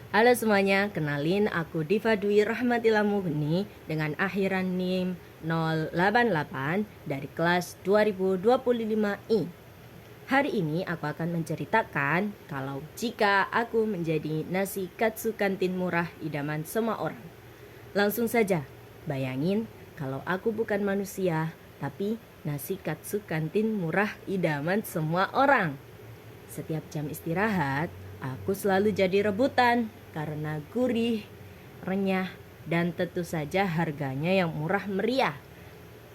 Halo semuanya, kenalin aku Diva Dwi Rahmatillah Mughni dengan akhiran NIM 088 dari kelas 2025I. Hari ini aku akan menceritakan kalau jika aku menjadi nasi katsu kantin murah idaman semua orang. Langsung saja, bayangin kalau aku bukan manusia, tapi nasi katsu kantin murah idaman semua orang. Setiap jam istirahat, aku selalu jadi rebutan karena gurih, renyah, dan tentu saja harganya yang murah meriah.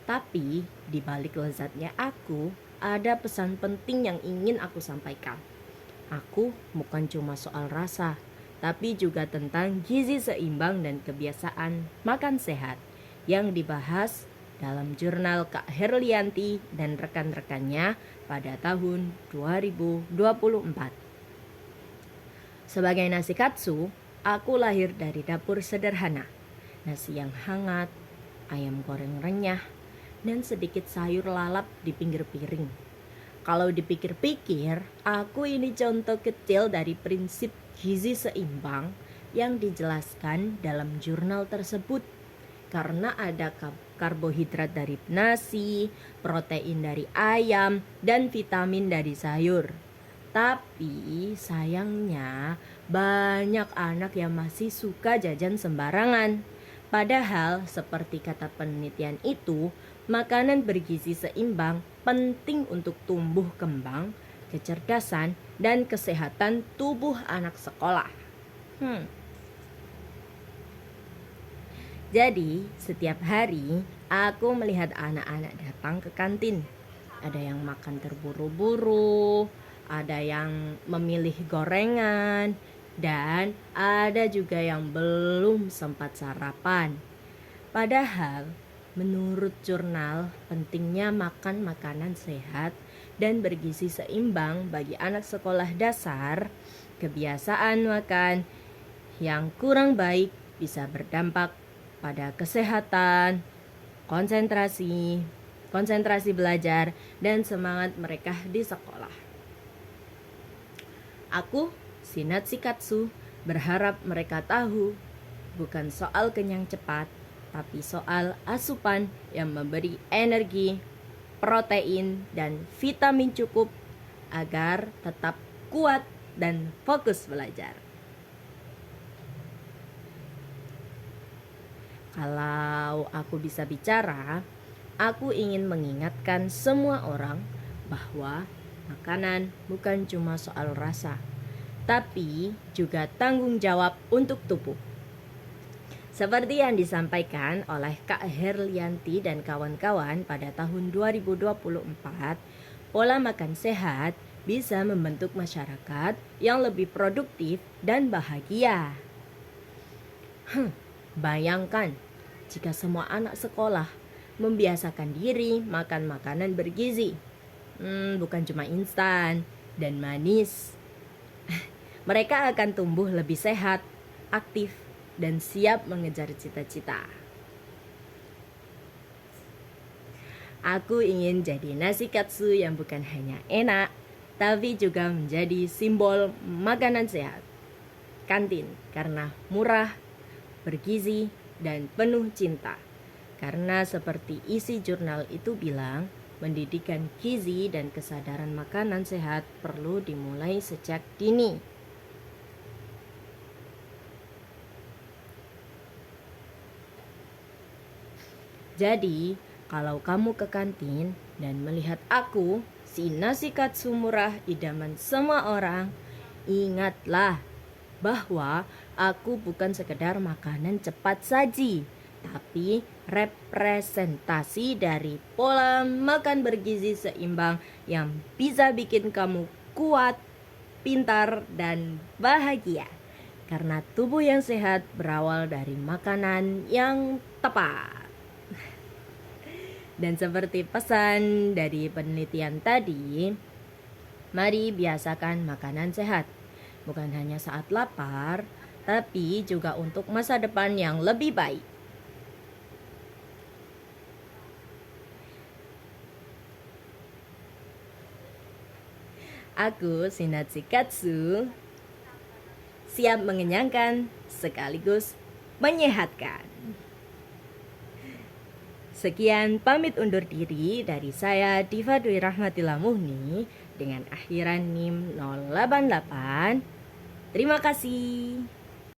Tapi di balik lezatnya aku, ada pesan penting yang ingin aku sampaikan. Aku bukan cuma soal rasa, tapi juga tentang gizi seimbang dan kebiasaan makan sehat yang dibahas dalam jurnal Kak Herlianti dan rekan-rekannya pada tahun 2024. Sebagai nasi katsu, aku lahir dari dapur sederhana. Nasi yang hangat, ayam goreng renyah, dan sedikit sayur lalap di pinggir piring. Kalau dipikir-pikir, aku ini contoh kecil dari prinsip gizi seimbang yang dijelaskan dalam jurnal tersebut. Karena ada karbohidrat dari nasi, protein dari ayam, dan vitamin dari sayur. Tapi sayangnya banyak anak yang masih suka jajan sembarangan. Padahal seperti kata penelitian itu, makanan bergizi seimbang penting untuk tumbuh kembang, kecerdasan, dan kesehatan tubuh anak sekolah. Jadi, setiap hari aku melihat anak-anak datang ke kantin. Ada yang makan terburu-buru, ada yang memilih gorengan, dan ada juga yang belum sempat sarapan. Padahal, menurut jurnal, pentingnya makan makanan sehat dan bergizi seimbang bagi anak sekolah dasar, kebiasaan makan yang kurang baik bisa berdampak pada kesehatan, konsentrasi belajar, dan semangat mereka di sekolah. Aku, Sinat Sikatsu, berharap mereka tahu bukan soal kenyang cepat, tapi soal asupan yang memberi energi, protein, dan vitamin cukup agar tetap kuat dan fokus belajar. Kalau aku bisa bicara, aku ingin mengingatkan semua orang bahwa makanan bukan cuma soal rasa, tapi juga tanggung jawab untuk tubuh. Seperti yang disampaikan oleh Kak Herlianti dan kawan-kawan pada tahun 2024, pola makan sehat bisa membentuk masyarakat yang lebih produktif dan bahagia. Bayangkan jika semua anak sekolah membiasakan diri makan makanan bergizi, bukan cuma instan dan manis. Mereka akan tumbuh lebih sehat, aktif, dan siap mengejar cita-cita. Aku ingin jadi nasi katsu yang bukan hanya enak, tapi juga menjadi simbol makanan sehat. Kantin karena murah, bergizi, dan penuh cinta. Karena seperti isi jurnal itu bilang, pendidikan gizi dan kesadaran makanan sehat perlu dimulai sejak dini. Jadi, kalau kamu ke kantin dan melihat aku, si nasi katsu murah idaman semua orang, ingatlah bahwa aku bukan sekedar makanan cepat saji, tapi representasi dari pola makan bergizi seimbang yang bisa bikin kamu kuat, pintar, dan bahagia. Karena tubuh yang sehat berawal dari makanan yang tepat. Dan seperti pesan dari penelitian tadi, mari biasakan makanan sehat. Bukan hanya saat lapar, tapi juga untuk masa depan yang lebih baik. Aku Shinatsu Katsu. siap mengenyangkan sekaligus menyehatkan. Sekian pamit undur diri dari saya Diva Dwi Rahmatillah Muhni dengan akhiran NIM 088. Terima kasih.